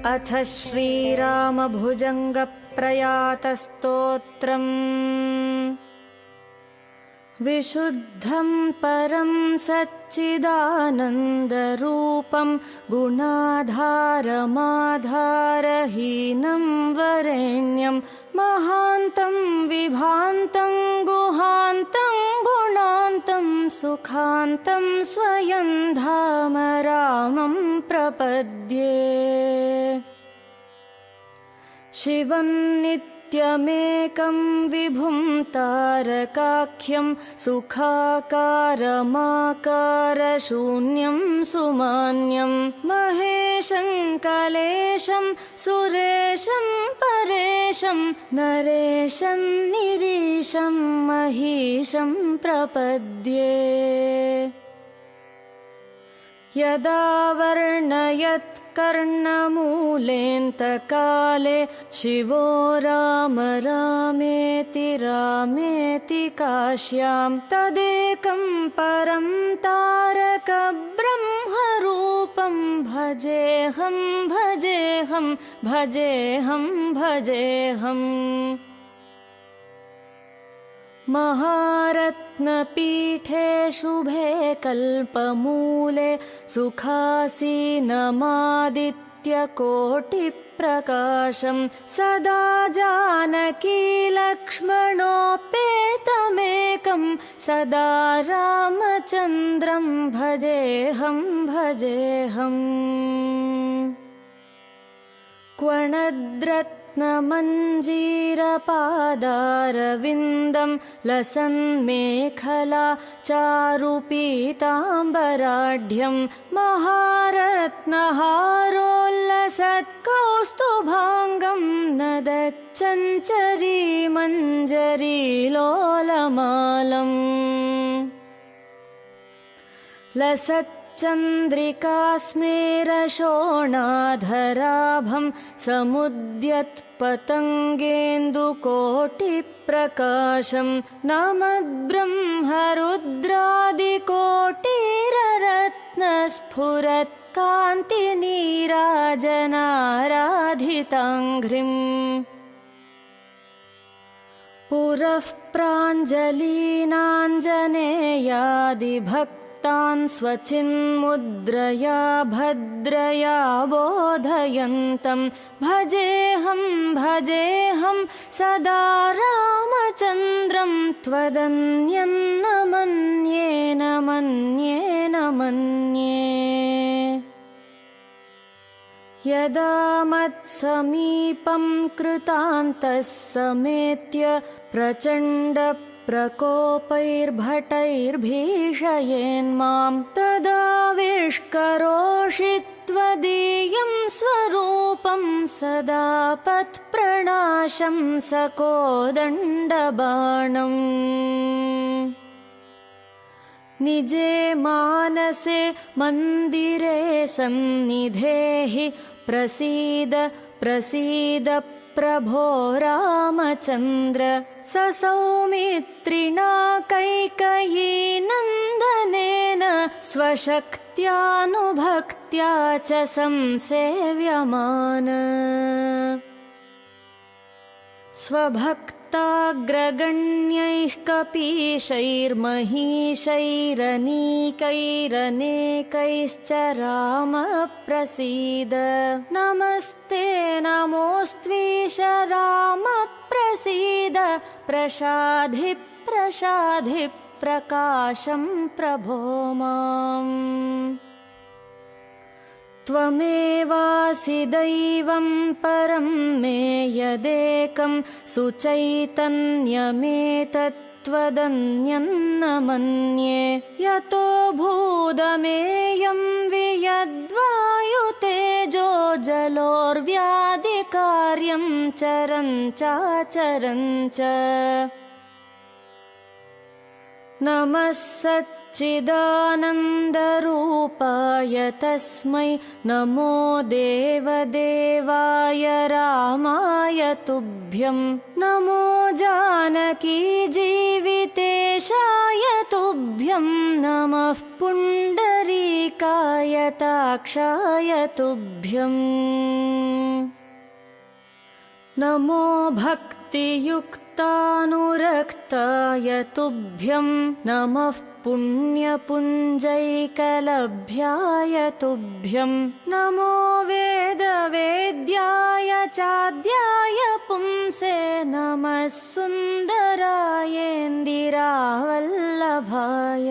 अथ श्रीरामभुजङ्गप्रयातस्तोत्रम्। विशुद्धं परं सच्चिदानन्दरूपं गुणाधारमाधारहीनं वरेण्यं महान्तं विभान्तं गुहान्तं गुणान्तं सुखान्तं स्वयं धाम रामं प्रपद्ये। शिवं नित्यमेकं विभुं तारकाख्यं सुखाकारमाकारशून्यं सुमान्यं महेशं कलेशं सुरेशं परेशं नरेशं निरीशं महीशं प्रपद्ये। यदा वर्णयत् कर्णमूलेऽन्तकाले शिवो राम रामेति रामेति काश्यां तदेकं परं तारकब्रह्मरूपं भजेऽहं भजेऽहं भजेऽहं भजेऽहम्। महारत्नपीठे शुभे कल्पमूले सुखासीनमादित्यकोटिप्रकाशं सदा जानकीलक्ष्मणोपेतमेकं सदा रामचन्द्रं भजेऽहं भजेऽहम्। क्वणद्रत्नमञ्जीरपादारविन्दं लसन्मेखला चारुपीताम्बराढ्यं महारत्नहारोल्लसत्कौस्तुभाङ्गं नदच्चञ्चरीमञ्जरीलोलमालम्। लसच्चन्द्रिकास्मेरशोणाधराभं समुद्यत्पतङ्गेन्दुकोटिप्रकाशं नमद्ब्रह्मरुद्रादिकोटिररत्नस्फुरत्कान्तिनीराजनाराधिताङ्घ्रिम्। पुरः प्राञ्जलीनाञ्जनेयादिभक्तान् स्वचिन्मुद्रया भद्रया बोधयन्तं भजेऽहं भजेऽहं सदा रामचन्द्रं त्वदन्यं न मन्ये न मन्ये न मन्ये। यदा मत्समीपं कृतान्तः समेत्य प्रचण्डप्रकोपैर्भटैर्भीषयेन्मां तदाविष्करोषि त्वदीयं स्वरूपं सदा पत्प्रणाशं सकोदण्डबाणम्। निजे मानसे मन्दिरे सन्निधेहि प्रसीद प्रसीद प्रभो रामचन्द्र ससौमित्रिणा कैकेयीनन्दनेन स्वशक्त्यानुभक्त्या च संसेव्यमान। स्वभक्ताग्रगण्यैः कपीशैर्महीशैरनीकैरनेकैश्च राम प्रसीद। नमस्ते नमोऽस्त्वीश राम प्रसीद प्रसाधि प्रसाधि प्रकाशं प्रभो माम्। त्वमेवासि दैवं परं मे यदेकं सुचैतन्यमेतत्त्वदन्यं न मन्ये। यतो भूदमेयं वियद्वायुतेजो जलोर्व्याधिकार्यं चरं चाचरं च। नमः चिदानन्दरूपाय तस्मै नमो देवदेवाय रामाय तुभ्यं नमो जानकीजीवितेशाय तुभ्यं नमः पुण्डरीकाय ताक्षाय तुभ्यम् नमो भक्तियुक्तानुरक्ताय तुभ्यं नमः पुण्यपुञ्जैकलभ्याय तुभ्यं नमो वेदवेद्याय चाद्याय पुंसे नमः सुन्दरायेन्दिरावल्लभाय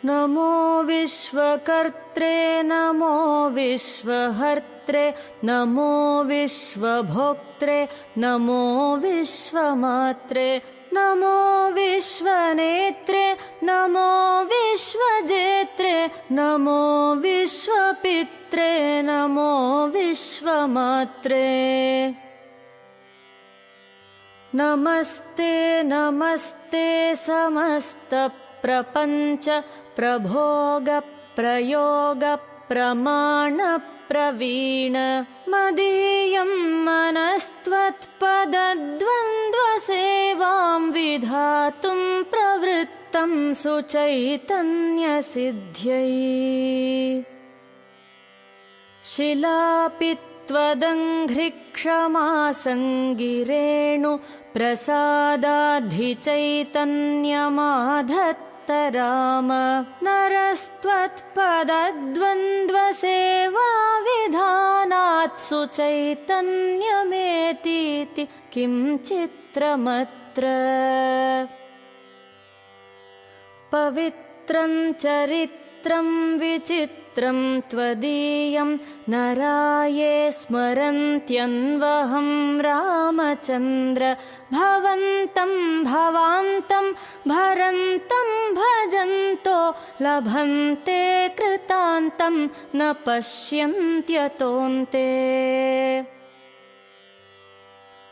नमो विश्वकर्त्रे नमो विश्वहर्त्रे नमो विश्वभोक्त्रे नमो विश्वमात्रे नमो विश्वनेत्रे नमो विश्वजेत्रे नमो विश्वपित्रे नमो विश्वमात्रे नमस्ते नमस्ते समस्तप्रपञ्च प्रभोग प्रयोग प्रमाण प्रवीण मदीयं मनस्त्वत्पदद्वन्द्वसेवां विधातुं प्रवृत्तं सुचैतन्यसिद्ध्यै शिलापित्वदङ्घ्रिक्षमासङ्गिरेणु प्रसादाधिचैतन्यमाधत् राम नरस्त्वत्पदद्वन्द्वसेवा विधानात् सुचैतन्यमेतीति किं चित्रमत्र पवित्रं चरित्रं विचित्रं त्वदीयं नराये स्मरन्त्यन्वहं रामचन्द्र भवन्तं भवान्तं भरन्तं भजन्तो लभन्ते कृतान्तं न पश्यन्त्यतोऽन्ते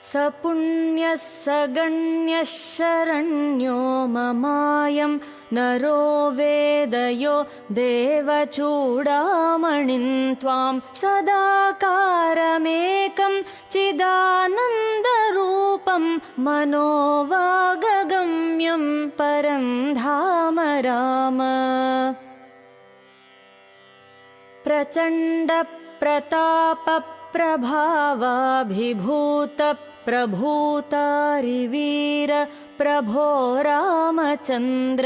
स पुण्यः स गण्यः शरण्यो ममायं नरो वेदयो देवचूडामणिं त्वां सदाकारमेकं चिदानन्दरूपं मनोवागगम्यं परं धाम राम प्रचण्ड प्रताप प्रभावाभिभूत प्रभूतारिवीर प्रभो रामचन्द्र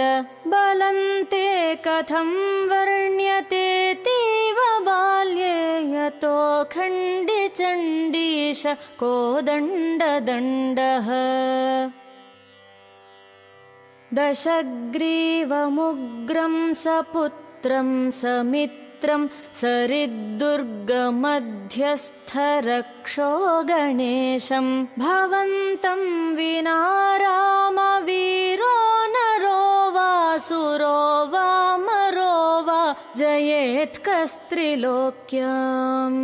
बलन्ते कथं वर्ण्यतेऽतीव बाल्ये यतो खण्डिचण्डीश कोदण्डदण्डः दशग्रीवमुग्रं सपुत्रं समित्रं सरिद्दुर्गमध्यस्थरक्षो गणेशं भवन्तं विना रामवीरो नरो वासुरो वामरो वा जयेत्कस्त्रिलोक्याम्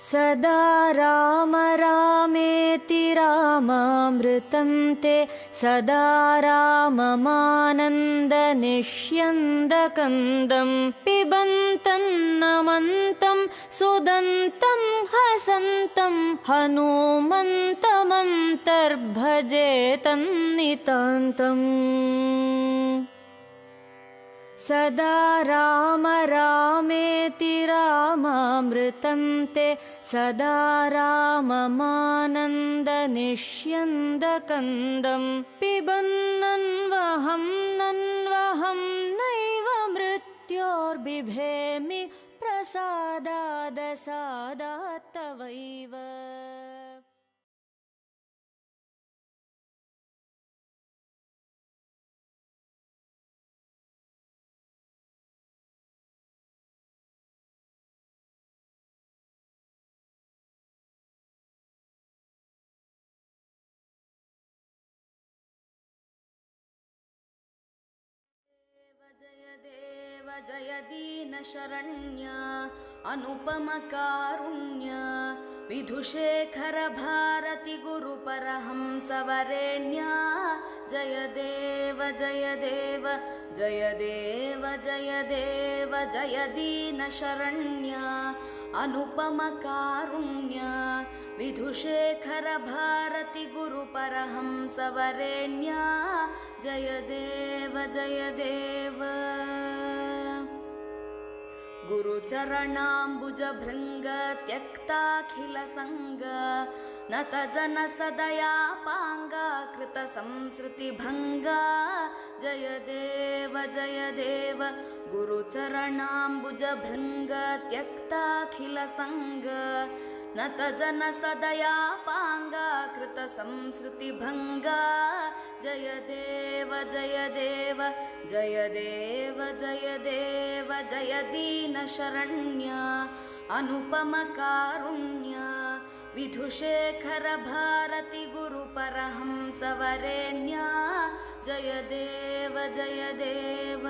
सदा राम रामेति रामामृतं ते सदा राममानन्दनिष्यन्दकन्दं पिबन्तं नमन्तं सुदन्तं हसन्तं हनूमन्तमन्तर्भजेतन्नितान्तम् सदा राम रामेति रामामृतं ते सदा राममानन्दनिष्यन्दकन्दं पिबन्नन्वहं नन्वहं नैव मृत्योर्बिभेमि प्रसादादसादात् तवैव जय दीनशरण्य अनुपमकारुण्य विधुशेखर भारती गुरुपरहंसवरेण्या जय देव जय देव जय देव जय देव जय दीनशरण्या अनुपम कारुण्या विधुशेखर भारती गुरुपरहंसवरेण्या जय देव जय देव गुरुचरणाम्बुजभृङ्ग त्यक्ताखिलसङ्ग नतजनसदयापाङ्गा कृतसंसृतिभङ्गा जय देव जय देव गुरुचरणाम्बुजभृङ्ग त्यक्ताखिलसङ्ग नतजनसदयापाङ्गा कृतसंसृतिभङ्गा जय देव जय देव जय देव जय देव जय दीनशरण्या अनुपम कारुण्या विधुशेखर भारती गुरुपरहंसवरेण्या जय देव जय देव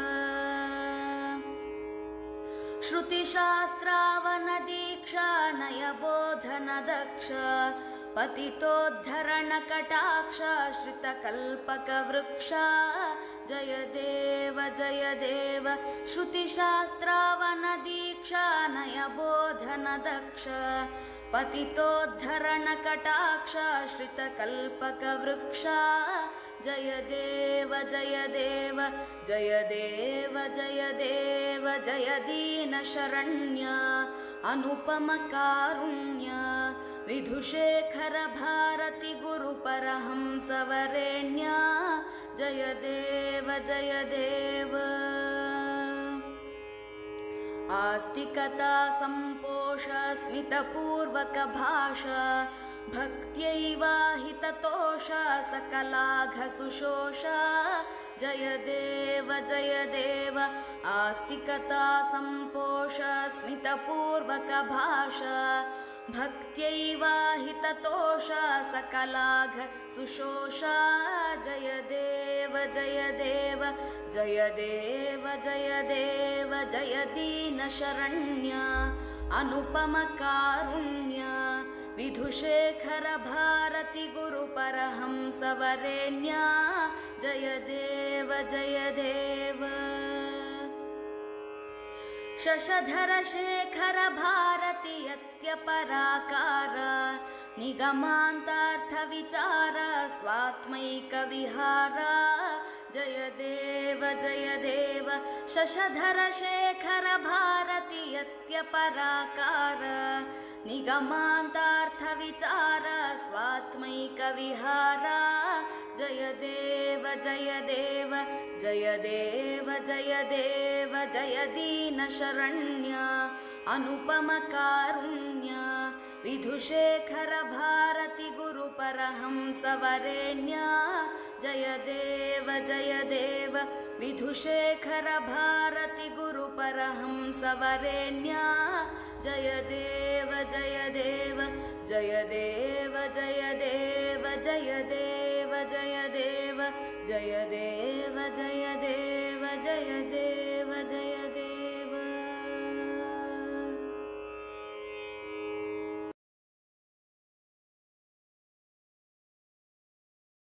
श्रुतिशास्त्रावनदीक्षा नयबोधनदक्ष पतितोद्धरणकटाक्ष श्रितकल्पकवृक्षा जय देव जय देव श्रुतिशास्त्रावनदीक्षा नयबोधनदक्ष पतितोद्धरणकटाक्ष श्रितकल्पकवृक्षा जय देव जय देव जय देव जय देव जय दीनशरण्या अनुपम कारुण्या विधुशेखर भारती गुरुपरहंसवरेण्या जय देव जय देव आस्तिकता सम्पोष स्मितपूर्वक भाषा भक्त्यैवाहिततोष सकलाघसुशोष जय देव जय देव आस्तिकता सम्पोष स्मितपूर्वक भाषा भक्त्यैवाहिततोष सकलाघ सुशोषा जय देव जय देव जय देव जय देव जय दीनशरण्या अनुपम कारुण्या विधुशेखर भारती गुरुपरहंसवरेण्या जय देव जय देव शशधर शेखर भारती यत्यपराकार निगमान्तार्थविचार स्वात्मैकविहार जय देव जय देव शशधर शेखर भारती यत्यपराकार निगमान्तार्थविचार स्वात्मैकविहार जय देव जय देव जय देव जय देव जय दीनशरण्या अनुपम कारुण्या विधुशेखर भारती गुरुपरहंसवरेण्या जय देव जय देव विधुशेखर भारती गुरुपरहंसवरेण्या जय देव जय देव जय देव जय देव जय देव जय देव जय देव